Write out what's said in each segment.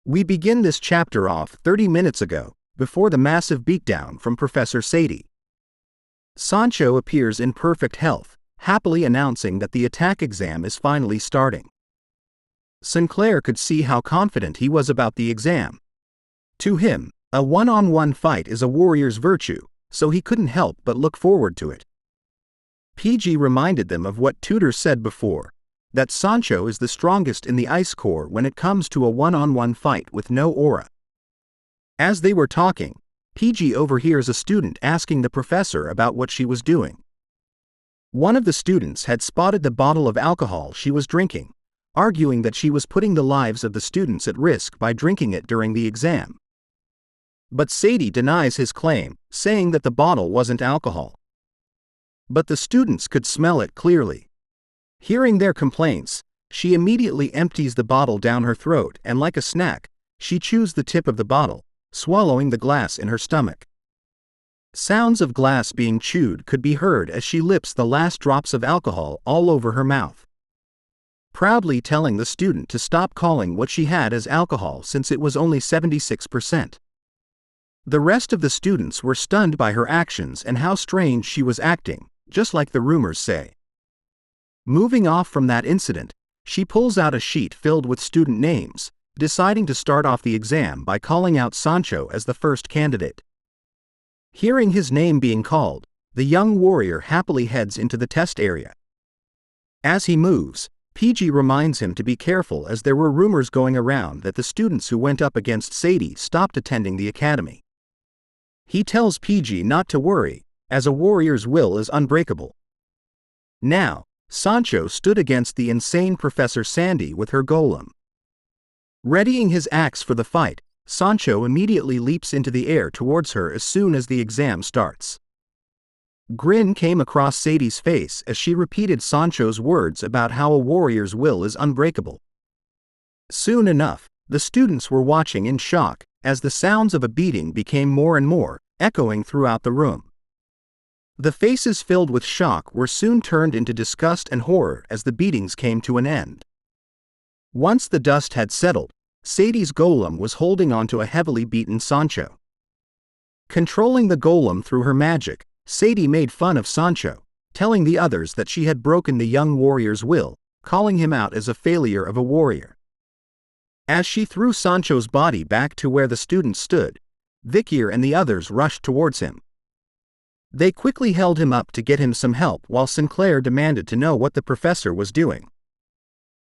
We begin this chapter off 30 minutes ago, before the massive beatdown from Professor Sadi. Soncho appears in perfect health, happily announcing that the attack exam is finally starting. Sinclair could see how confident he was about the exam. To him, a one-on-one fight is a warrior's virtue, so he couldn't help but look forward to it. PG reminded them of what Tutor said before, that Soncho is the strongest in the Ice Corps when it comes to a one-on-one fight with no aura. As they were talking, PG overhears a student asking the professor about what she was doing. One of the students had spotted the bottle of alcohol she was drinking, arguing that she was putting the lives of the students at risk by drinking it during the exam. But Sadi denies his claim, saying that the bottle wasn't alcohol. But the students could smell it clearly. Hearing their complaints, she immediately empties the bottle down her throat and, like a snack, she chews the tip of the bottle, swallowing the glass in her stomach. Sounds of glass being chewed could be heard as she lips the last drops of alcohol all over her mouth, proudly telling the student to stop calling what she had as alcohol since it was only 76%. The rest of the students were stunned by her actions and how strange she was acting, just like the rumors say. Moving off from that incident, she pulls out a sheet filled with student names, deciding to start off the exam by calling out Soncho as the first candidate. Hearing his name being called, the young warrior happily heads into the test area. As he moves, PG reminds him to be careful as there were rumors going around that the students who went up against Sadi stopped attending the academy. He tells PG not to worry, as a warrior's will is unbreakable. Now, Soncho stood against the insane Professor Sadi with her golem. Readying his axe for the fight, Soncho immediately leaps into the air towards her as soon as the exam starts. Grin came across Sadi's face as she repeated Soncho's words about how a warrior's will is unbreakable. Soon enough, the students were watching in shock as the sounds of a beating became more and more, echoing throughout the room. The faces filled with shock were soon turned into disgust and horror as the beatings came to an end. Once the dust had settled, Sadi's golem was holding onto a heavily beaten Soncho. Controlling the golem through her magic, Sadi made fun of Soncho, telling the others that she had broken the young warrior's will, calling him out as a failure of a warrior. As she threw Soncho's body back to where the students stood, Vikir and the others rushed towards him. They quickly held him up to get him some help while Sinclair demanded to know what the professor was doing.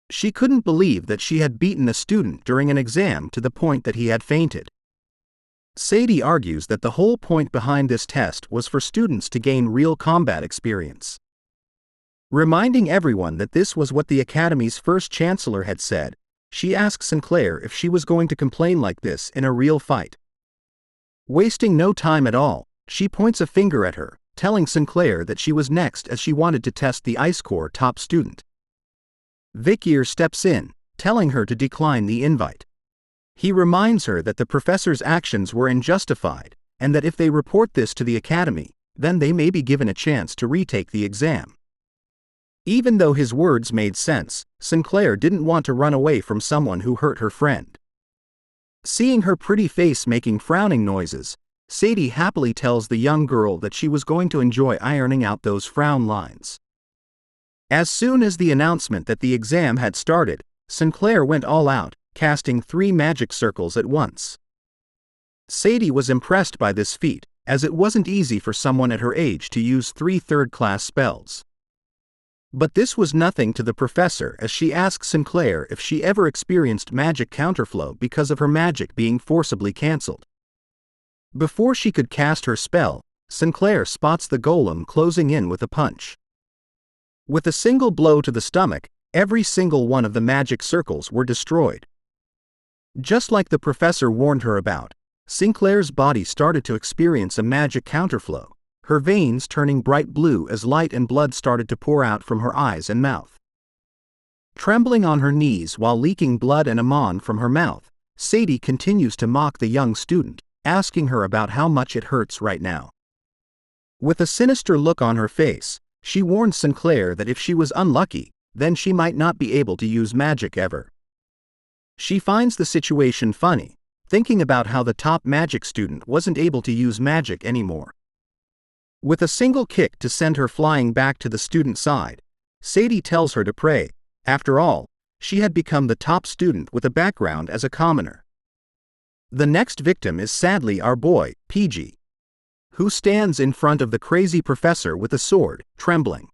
She couldn't believe that she had beaten a student during an exam to the point that he had fainted. Sadi argues that the whole point behind this test was for students to gain real combat experience. Reminding everyone that this was what the Academy's first chancellor had said, she asked Sinclair if she was going to complain like this in a real fight. Wasting no time at all, she points a finger at her, telling Sinclair that she was next as she wanted to test the Ice Corps top student. Vicier steps in, telling her to decline the invite. He reminds her that the professor's actions were unjustified, and that if they report this to the Academy, then they may be given a chance to retake the exam. Even though his words made sense, Sinclair didn't want to run away from someone who hurt her friend. Seeing her pretty face making frowning noises, Sadi happily tells the young girl that she was going to enjoy ironing out those frown lines. As soon as the announcement that the exam had started, Sinclair went all out, casting 3 magic circles at once. Sadi was impressed by this feat, as it wasn't easy for someone at her age to use 3 third-class spells. But this was nothing to the professor as she asked Sinclair if she ever experienced magic counterflow because of her magic being forcibly cancelled. Before she could cast her spell, Sinclair spots the golem closing in with a punch. With a single blow to the stomach, every single one of the magic circles were destroyed. Just like the professor warned her about, Sinclair's body started to experience a magic counterflow, her veins turning bright blue as light and blood started to pour out from her eyes and mouth. Trembling on her knees while leaking blood and amon from her mouth, Sadi continues to mock the young student, asking her about how much it hurts right now. With a sinister look on her face, she warned Sinclair that if she was unlucky, then she might not be able to use magic ever. She finds the situation funny, thinking about how the top magic student wasn't able to use magic anymore. With a single kick to send her flying back to the student's side, Sadi tells her to pray. After all, she had become the top student with a background as a commoner. The next victim is sadly our boy, PG, who stands in front of the crazy professor with a sword, trembling.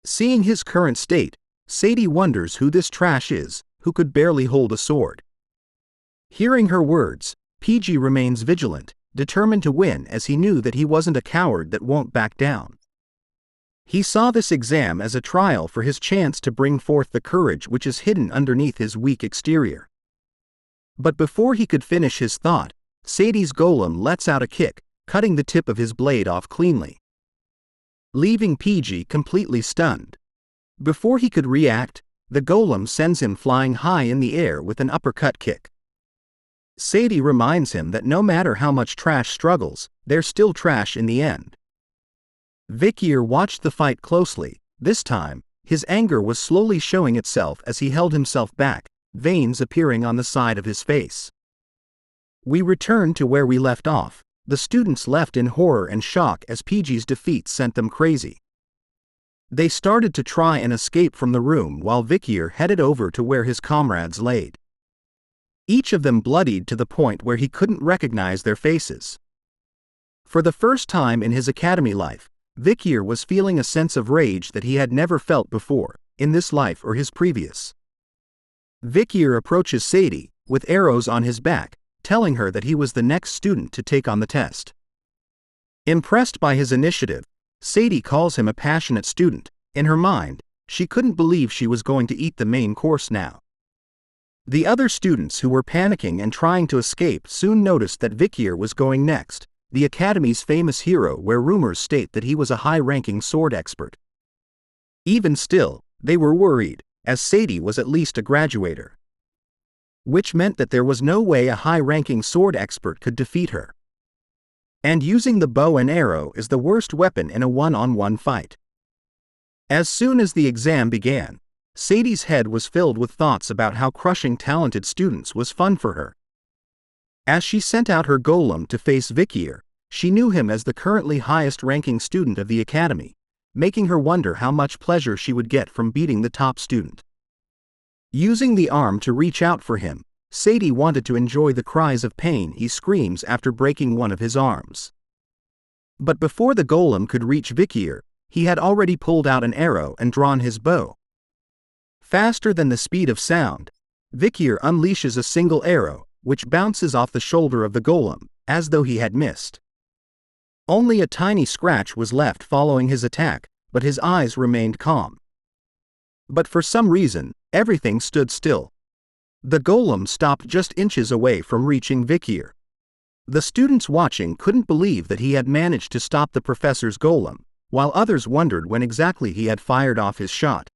Seeing his current state, Sadi wonders who this trash is, who could barely hold a sword. Hearing her words, PG remains vigilant, determined to win as he knew that he wasn't a coward that won't back down. He saw this exam as a trial for his chance to bring forth the courage which is hidden underneath his weak exterior. But before he could finish his thought, Sadi's golem lets out a kick, cutting the tip of his blade off cleanly, leaving PG completely stunned. Before he could react, the golem sends him flying high in the air with an uppercut kick. Sadi reminds him that no matter how much trash struggles, they're still trash in the end. Vicier watched the fight closely. This time, his anger was slowly showing itself as he held himself back, veins appearing on the side of his face. We return to where we left off. The students left in horror and shock as PG's defeat sent them crazy. They started to try and escape from the room while Vicier headed over to where his comrades laid, each of them bloodied to the point where he couldn't recognize their faces. For the first time in his academy life, Vicier was feeling a sense of rage that he had never felt before, in this life or his previous. Vicier approaches Sadi, with arrows on his back, telling her that he was the next student to take on the test. Impressed by his initiative, Sadi calls him a passionate student. In her mind, she couldn't believe she was going to eat the main course now. The other students who were panicking and trying to escape soon noticed that Vicier was going next, the Academy's famous hero, where rumors state that he was a high-ranking sword expert. Even still, they were worried, as Sadi was at least a graduator, which meant that there was no way a high-ranking sword expert could defeat her. And using the bow and arrow is the worst weapon in a one-on-one fight. As soon as the exam began, Sadi's head was filled with thoughts about how crushing talented students was fun for her. As she sent out her golem to face Vicier, she knew him as the currently highest-ranking student of the academy, making her wonder how much pleasure she would get from beating the top student. Using the arm to reach out for him, Sadi wanted to enjoy the cries of pain he screams after breaking one of his arms. But before the golem could reach Vicier, he had already pulled out an arrow and drawn his bow. Faster than the speed of sound, Vicier unleashes a single arrow, which bounces off the shoulder of the golem, as though he had missed. Only a tiny scratch was left following his attack, but his eyes remained calm. But for some reason, everything stood still. The golem stopped just inches away from reaching Vicier. The students watching couldn't believe that he had managed to stop the professor's golem, while others wondered when exactly he had fired off his shot.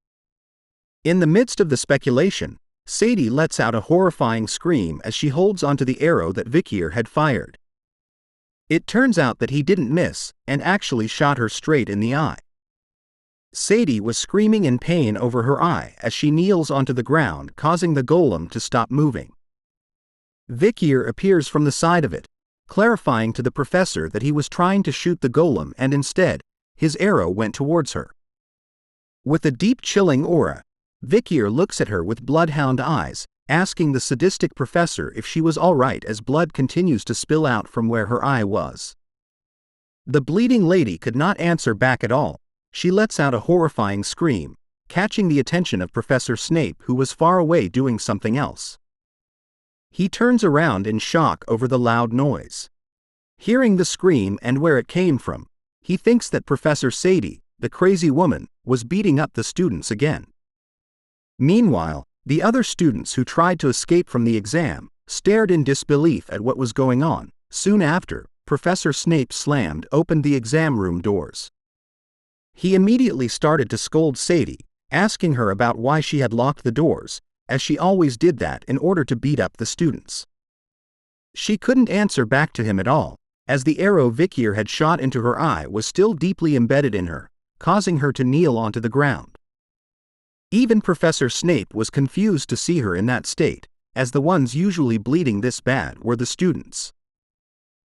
In the midst of the speculation, Sadi lets out a horrifying scream as she holds onto the arrow that Vicier had fired. It turns out that he didn't miss, and actually shot her straight in the eye. Sadi was screaming in pain over her eye as she kneels onto the ground, causing the golem to stop moving. Vicier appears from the side of it, clarifying to the professor that he was trying to shoot the golem and instead, his arrow went towards her. With a deep chilling aura, Vicier looks at her with bloodhound eyes, asking the sadistic professor if she was all right as blood continues to spill out from where her eye was. The bleeding lady could not answer back at all. She lets out a horrifying scream, catching the attention of Professor Snape, who was far away doing something else. He turns around in shock over the loud noise. Hearing the scream and where it came from, he thinks that Professor Sadi, the crazy woman, was beating up the students again. Meanwhile, the other students who tried to escape from the exam stared in disbelief at what was going on. Soon after, Professor Snape slammed open the exam room doors. He immediately started to scold Sadi, asking her about why she had locked the doors, as she always did that in order to beat up the students. She couldn't answer back to him at all, as the arrow Vicier had shot into her eye was still deeply embedded in her, causing her to kneel onto the ground. Even Professor Snape was confused to see her in that state, as the ones usually bleeding this bad were the students.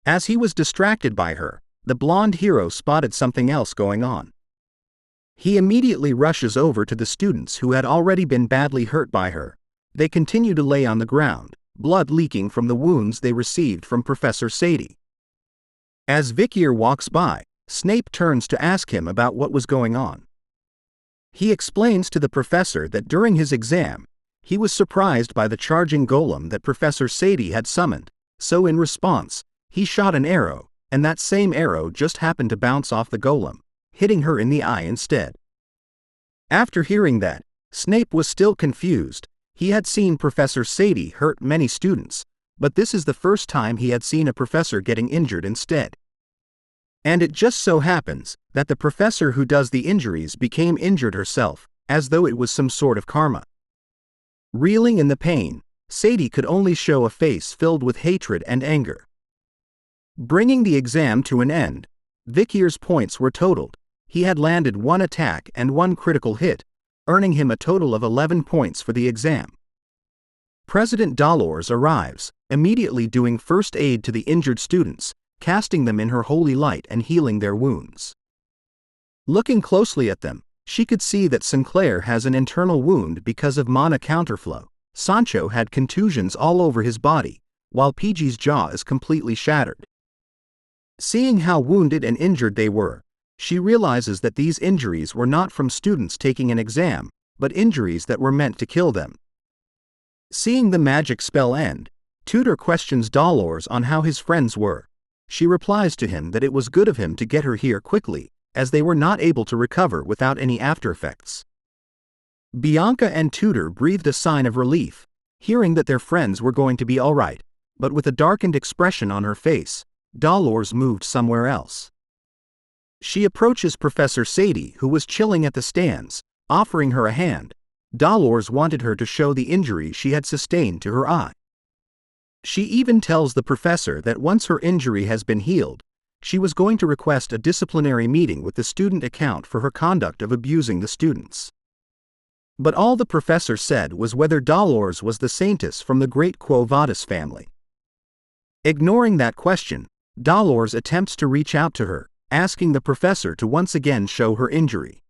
As he was distracted by her, the blonde hero spotted something else going on. He immediately rushes over to the students who had already been badly hurt by her. They continue to lay on the ground, blood leaking from the wounds they received from Professor Sadi. As Vicier walks by, Snape turns to ask him about what was going on. He explains to the professor that during his exam, he was surprised by the charging golem that Professor Sadi had summoned, so in response, he shot an arrow, and that same arrow just happened to bounce off the golem, hitting her in the eye instead. After hearing that, Snape was still confused. He had seen Professor Sadi hurt many students, but this is the first time he had seen a professor getting injured instead. And it just so happens that the professor who does the injuries became injured herself, as though it was some sort of karma. Reeling in the pain, Sadi could only show a face filled with hatred and anger. Bringing the exam to an end, Vikir's points were totaled. He had landed 1 attack and 1 critical hit, earning him a total of 11 points for the exam. President Dolores arrives, immediately doing first aid to the injured students, casting them in her holy light and healing their wounds. Looking closely at them, she could see that Sinclair has an internal wound because of mana counterflow. Soncho had contusions all over his body, while PG's jaw is completely shattered. Seeing how wounded and injured they were, she realizes that these injuries were not from students taking an exam, but injuries that were meant to kill them. Seeing the magic spell end, Tutor questions Dolores on how his friends were. She replies to him that it was good of him to get her here quickly, as they were not able to recover without any aftereffects. Bianca and Tutor breathed a sign of relief, hearing that their friends were going to be alright, but with a darkened expression on her face, Dolores moved somewhere else. She approaches Professor Sadi, who was chilling at the stands, offering her a hand. Dolores wanted her to show the injury she had sustained to her eye. She even tells the professor that once her injury has been healed, she was going to request a disciplinary meeting with the student account for her conduct of abusing the students. But all the professor said was whether Dolores was the saintess from the great Quo Vadis family. Ignoring that question, Dolores attempts to reach out to her, asking the professor to once again show her injury.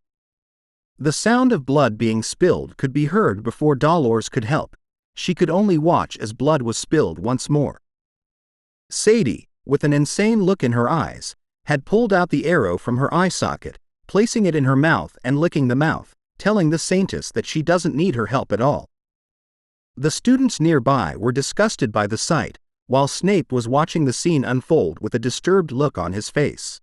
The sound of blood being spilled could be heard before Dolores could help. She could only watch as blood was spilled once more. Sadi, with an insane look in her eyes, had pulled out the arrow from her eye socket, placing it in her mouth and licking the mouth, telling the saintess that she doesn't need her help at all. The students nearby were disgusted by the sight, while Snape was watching the scene unfold with a disturbed look on his face.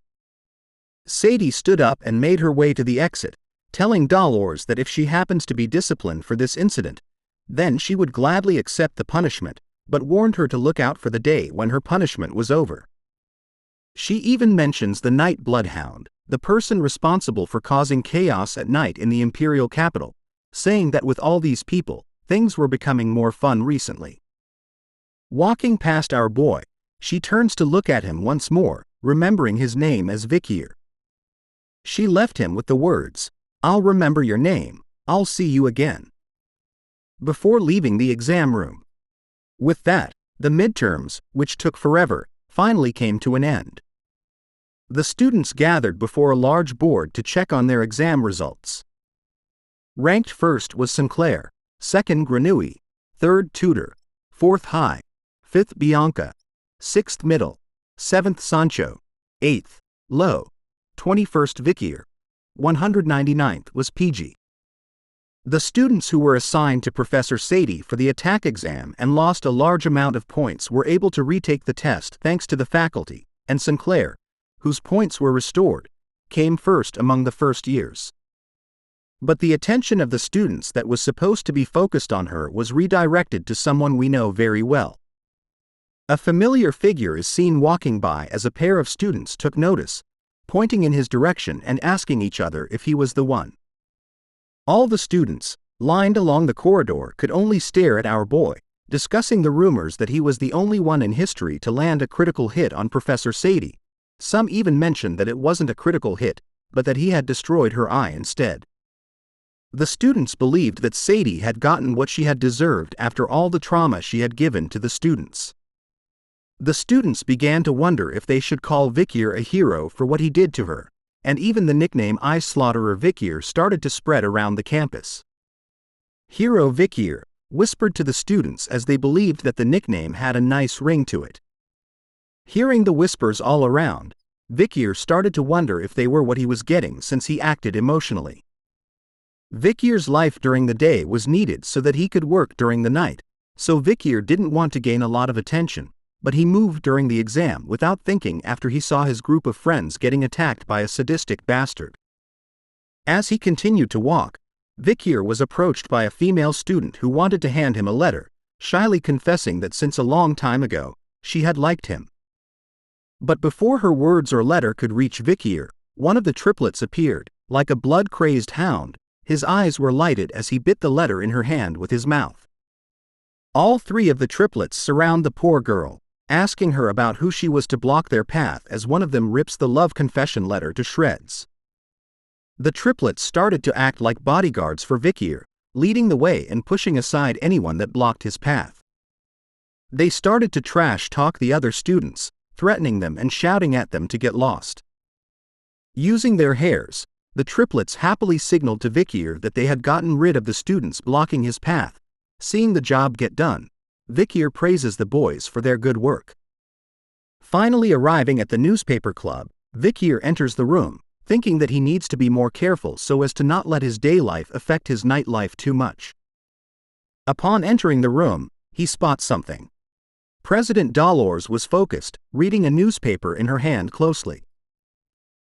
Sadi stood up and made her way to the exit, telling Dolores that if she happens to be disciplined for this incident, then she would gladly accept the punishment, but warned her to look out for the day when her punishment was over. She even mentions the Night Bloodhound, the person responsible for causing chaos at night in the Imperial capital, saying that with all these people, things were becoming more fun recently. Walking past our boy, she turns to look at him once more, remembering his name as Vikir. She left him with the words, "I'll remember your name, I'll see you again," before leaving the exam room. With that, the midterms, which took forever, finally came to an end. The students gathered before a large board to check on their exam results. Ranked first was Sinclair, second Granui, third Tutor, fourth High, fifth Bianca, sixth Middle, seventh Soncho, eighth Low, 21st Vikir, 199th was PG. The students who were assigned to Professor Sadi for the attack exam and lost a large amount of points were able to retake the test thanks to the faculty, and Sinclair, whose points were restored, came first among the first years. But the attention of the students that was supposed to be focused on her was redirected to someone we know very well. A familiar figure is seen walking by as a pair of students took notice, pointing in his direction and asking each other if he was the one. All the students, lined along the corridor, could only stare at our boy, discussing the rumors that he was the only one in history to land a critical hit on Professor Sadi. Some even mentioned that it wasn't a critical hit, but that he had destroyed her eye instead. The students believed that Sadi had gotten what she had deserved after all the trauma she had given to the students. The students began to wonder if they should call Vicier a hero for what he did to her, and even the nickname Eye Slaughterer Vicier started to spread around the campus. Hero Vicier whispered to the students as they believed that the nickname had a nice ring to it. Hearing the whispers all around, Vicier started to wonder if they were what he was getting since he acted emotionally. Vicier's life during the day was needed so that he could work during the night, so Vicier didn't want to gain a lot of attention, but he moved during the exam without thinking after he saw his group of friends getting attacked by a sadistic bastard. As he continued to walk, Vicier was approached by a female student who wanted to hand him a letter, shyly confessing that since a long time ago, she had liked him. But before her words or letter could reach Vicier, one of the triplets appeared, like a blood-crazed hound. His eyes were lighted as he bit the letter in her hand with his mouth. All three of the triplets surround the poor girl, asking her about who she was to block their path as one of them rips the love confession letter to shreds. The triplets started to act like bodyguards for Vicier, leading the way and pushing aside anyone that blocked his path. They started to trash-talk the other students, threatening them and shouting at them to get lost. Using their hairs, the triplets happily signaled to Vicier that they had gotten rid of the students blocking his path. Seeing the job get done, Vicier praises the boys for their good work. Finally arriving at the newspaper club, Vicier enters the room, thinking that he needs to be more careful so as to not let his day life affect his night life too much. Upon entering the room, he spots something. President Dolores was focused, reading a newspaper in her hand closely.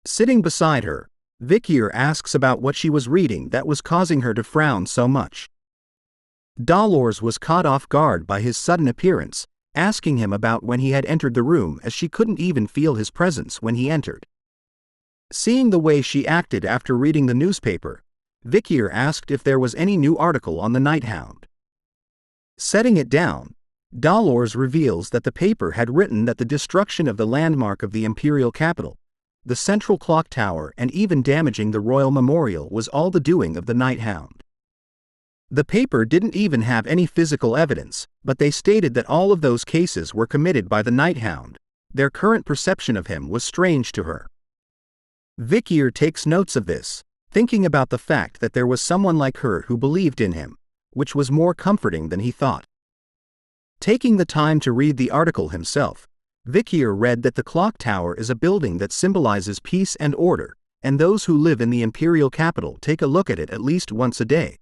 Sitting beside her, Vicier asks about what she was reading that was causing her to frown so much. Dolores was caught off guard by his sudden appearance, asking him about when he had entered the room as she couldn't even feel his presence when he entered. Seeing the way she acted after reading the newspaper, Vicier asked if there was any new article on the Night Hound. Setting it down, Dolores reveals that the paper had written that the destruction of the landmark of the imperial capital, the central clock tower, and even damaging the royal memorial was all the doing of the Night Hound. The paper didn't even have any physical evidence, but they stated that all of those cases were committed by the Night Hound. Their current perception of him was strange to her. Vicier takes notes of this, thinking about the fact that there was someone like her who believed in him, which was more comforting than he thought. Taking the time to read the article himself, Vicier read that the clock tower is a building that symbolizes peace and order, and those who live in the imperial capital take a look at it at least once a day.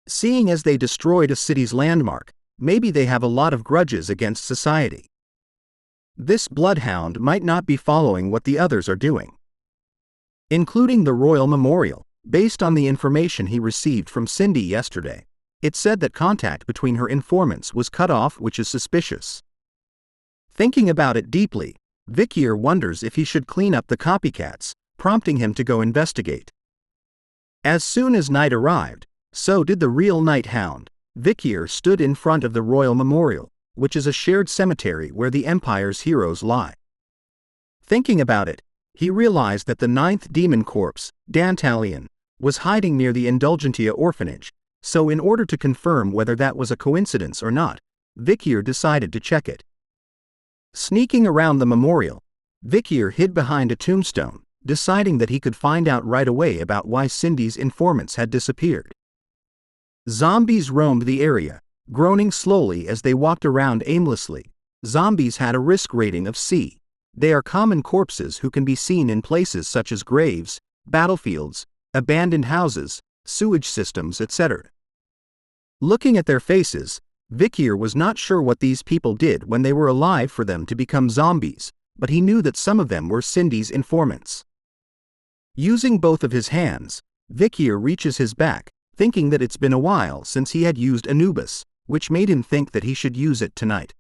Seeing as they destroyed a city's landmark, maybe they have a lot of grudges against society. This bloodhound might not be following what the others are doing, including the royal memorial. Based on the information he received from Cindy yesterday, it said that contact between her informants was cut off, which is suspicious. Thinking about it deeply, Vicier wonders if he should clean up the copycats, prompting him to go investigate. As soon as night arrived, so did the real Night Hound. Vicier stood in front of the royal memorial, which is a shared cemetery where the Empire's heroes lie. Thinking about it, he realized that the 9th demon corpse, Dantalion, was hiding near the Indulgentia orphanage, so in order to confirm whether that was a coincidence or not, Vicier decided to check it. Sneaking around the memorial, Vicier hid behind a tombstone, deciding that he could find out right away about why Cindy's informants had disappeared. Zombies roamed the area, groaning slowly as they walked around aimlessly. Zombies had a risk rating of C. They are common corpses who can be seen in places such as graves, battlefields, abandoned houses, sewage systems, etc. Looking at their faces, Vicier was not sure what these people did when they were alive for them to become zombies, but he knew that some of them were Cindy's informants. Using both of his hands, Vicier reaches his back, thinking that it's been a while since he had used Anubis, which made him think that he should use it tonight.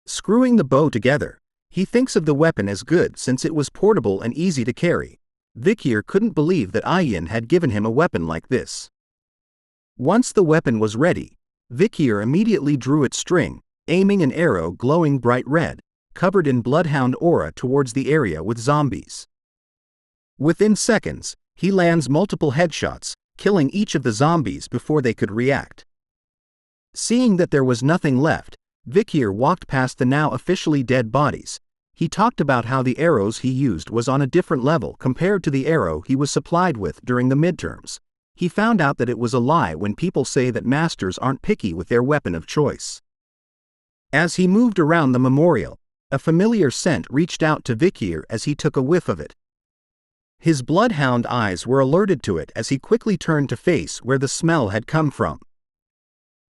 Screwing the bow together, he thinks of the weapon as good since it was portable and easy to carry. Vicier couldn't believe that Ayin had given him a weapon like this. Once the weapon was ready, Vicier immediately drew its string, aiming an arrow glowing bright red, covered in bloodhound aura towards the area with zombies. Within seconds, he lands multiple headshots, killing each of the zombies before they could react. Seeing that there was nothing left, Vikir walked past the now officially dead bodies. He talked about how the arrows he used was on a different level compared to the arrow he was supplied with during the midterms. He found out that it was a lie when people say that masters aren't picky with their weapon of choice. As he moved around the memorial, a familiar scent reached out to Vikir as he took a whiff of it. His bloodhound eyes were alerted to it as he quickly turned to face where the smell had come from.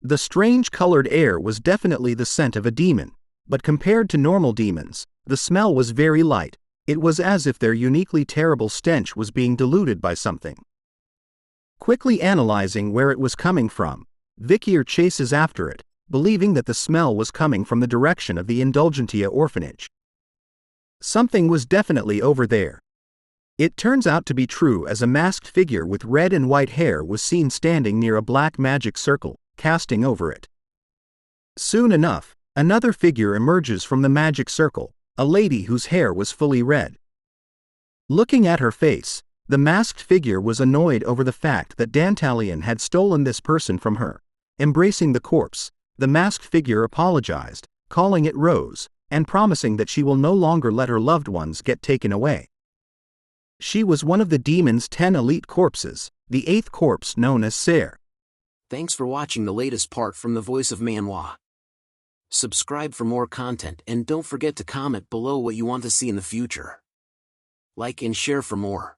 The strange colored air was definitely the scent of a demon, but compared to normal demons, the smell was very light. It was as if their uniquely terrible stench was being diluted by something. Quickly analyzing where it was coming from, Vicier chases after it, believing that the smell was coming from the direction of the Indulgentia orphanage. Something was definitely over there. It turns out to be true as a masked figure with red and white hair was seen standing near a black magic circle, casting over it. Soon enough, another figure emerges from the magic circle, a lady whose hair was fully red. Looking at her face, the masked figure was annoyed over the fact that Dantalion had stolen this person from her. Embracing the corpse, the masked figure apologized, calling it Rose, and promising that she will no longer let her loved ones get taken away. She was one of the demon's 10 elite corpses, the 8th corpse known as Ser. Thanks for watching the latest part from the voice of Manhwa. Subscribe for more content and don't forget to comment below what you want to see in the future. Like and share for more.